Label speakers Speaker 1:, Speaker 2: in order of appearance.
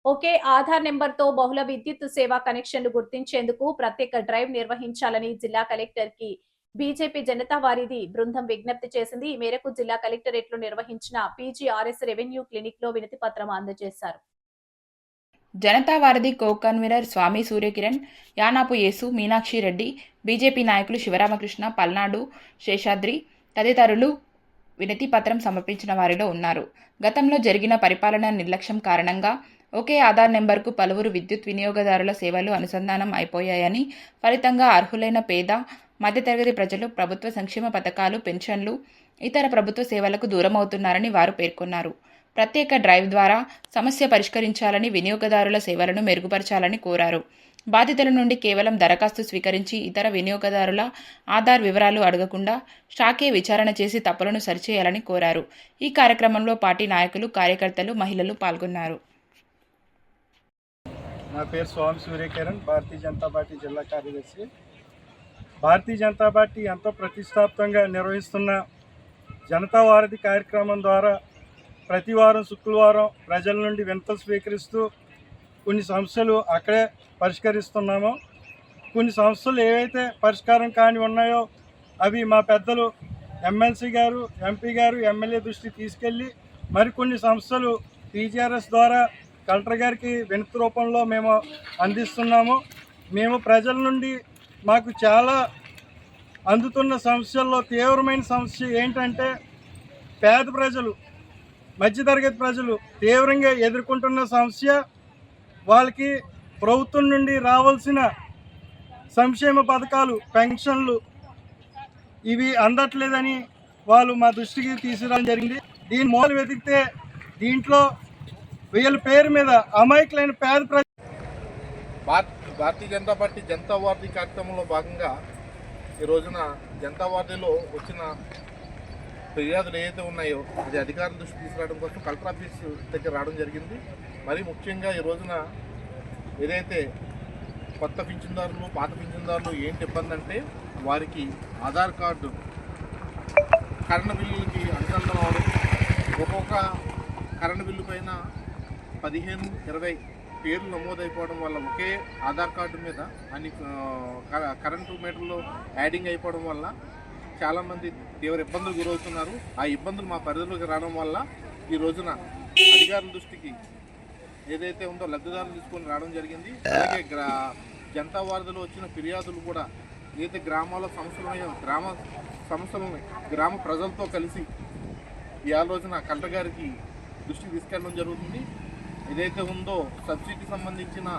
Speaker 1: ఒకే ఆధార్ నెంబర్తో బహుళ విద్యుత్ సేవా కనెక్షన్లు గుర్తించేందుకు ప్రత్యేక డ్రైవ్ నిర్వహించాలని జిల్లా కలెక్టర్ కి బీజేపీ జనతా వారీది బృందం విజ్ఞప్తి చేసింది. ఈ మేరకు జిల్లా కలెక్టరేట్లో నిర్వహించిన పీజీఆర్ఎస్ రెవెన్యూ క్లినిక్ లో వినతి పత్రం అందజేశారు.
Speaker 2: జనతా వారధి కో కన్వీనర్ స్వామి సూర్యకిరణ్, యానాపు యేసు, మీనాక్షి రెడ్డి, బీజేపీ నాయకులు శివరామకృష్ణ, పల్నాడు శేషాద్రి తదితరులు వినతి పత్రం సమర్పించిన వారిలో ఉన్నారు. గతంలో జరిగిన పరిపాలనా నిర్లక్ష్యం కారణంగా ఒకే ఆధార్ నెంబర్కు పలువురు విద్యుత్ వినియోగదారుల సేవలు అనుసంధానం అయిపోయాయని, ఫలితంగా అర్హులైన పేద, మధ్యతరగతి ప్రజలు ప్రభుత్వ సంక్షేమ పథకాలు, పెన్షన్లు, ఇతర ప్రభుత్వ సేవలకు దూరమవుతున్నారని వారు పేర్కొన్నారు. ప్రత్యేక డ్రైవ్ ద్వారా సమస్య పరిష్కరించాలని, వినియోగదారుల సేవలను మెరుగుపరచాలని కోరారు. బాధితుల నుండి కేవలం దరఖాస్తు స్వీకరించి ఇతర వినియోగదారుల ఆధార్ వివరాలు అడగకుండా షాకే విచారణ చేసి తప్పులను సరిచేయాలని కోరారు. ఈ కార్యక్రమంలో పార్టీ నాయకులు, కార్యకర్తలు, మహిళలు పాల్గొన్నారు.
Speaker 3: నా పేరు స్వామి సూర్యకిరణ్, భారతీయ జనతా పార్టీ జిల్లా కార్యదర్శి. భారతీయ జనతా పార్టీ ఎంతో ప్రతిష్టాత్మకంగా నిర్వహిస్తున్న జనతా వారధి కార్యక్రమం ద్వారా ప్రతి వారం శుక్రవారం ప్రజల నుండి వినతులు స్వీకరిస్తూ కొన్ని సమస్యలు అక్కడే పరిష్కరిస్తున్నాము. కొన్ని సమస్యలు ఏవైతే పరిష్కారం కాని ఉన్నాయో అవి మా పెద్దలు ఎమ్మెల్సీ గారు, ఎంపీ గారు, ఎమ్మెల్యే దృష్టికి తీసుకెళ్ళి మరికొన్ని సమస్యలు పీజీఆర్ఎస్ ద్వారా కలెక్టర్ గారికి వినతి రూపంలో మేము అందిస్తున్నాము. మేము ప్రజల నుండి మాకు చాలా అందుతున్న సమస్యల్లో తీవ్రమైన సమస్య ఏంటంటే పేద ప్రజలు, మధ్యతరగతి ప్రజలు తీవ్రంగా ఎదుర్కొంటున్న సమస్య వాళ్ళకి ప్రభుత్వం నుండి రావాల్సిన సంక్షేమ పథకాలు, పెన్షన్లు ఇవి అందట్లేదని వాళ్ళు మా దృష్టికి తీసుకురావడం జరిగింది. దీని మూల వెతికితే దీంట్లో వీళ్ళ పేరు మీద అమాయకులైన పేద ప్రజలు.
Speaker 4: భారతీయ జనతా పార్టీ జనతా వారధి కార్యక్రమంలో భాగంగా ఈ రోజున జనతా వారధిలో వచ్చిన ఫిర్యాదులు ఏదైతే ఉన్నాయో అది అధికారుల దృష్టికి తీసుకురావడం కోసం కలెక్టర్ ఆఫీస్ దగ్గర రావడం జరిగింది. మరీ ముఖ్యంగా ఈ రోజున ఏదైతే కొత్త పింఛన్దారులు, పాత పింఛన్దారులు ఏంటి ఇబ్బంది అంటే వారికి ఆధార్ కార్డు కరెంటు బిల్లులకి అనుసంధానం అవడం, ఒక్కొక్క కరెంటు బిల్లు పైన 15-20 పేర్లు నమోదైపోవడం వల్ల ఒకే ఆధార్ కార్డు మీద అన్ని కరెంటు మీటర్లు యాడింగ్ అయిపోవడం వల్ల చాలామంది తీవ్ర ఇబ్బందులు గురవుతున్నారు. ఆ ఇబ్బందులు మా పరిధిలోకి రావడం వల్ల ఈ రోజున అధికారుల దృష్టికి ఏదైతే ఉందో లబ్ధిదారులు తీసుకొని రావడం జరిగింది. అలాగే జనతా వారధిలో వచ్చిన ఫిర్యాదులు కూడా ఏదైతే గ్రామాల సమస్యలు గ్రామ సమస్యలని గ్రామ ప్రజలతో కలిసి ఈ రోజున కలెక్టర్ గారికి దృష్టికి తీసుకెళ్ళడం జరుగుతుంది. ఏదైతే ఉందో సబ్సిడీకి సంబంధించిన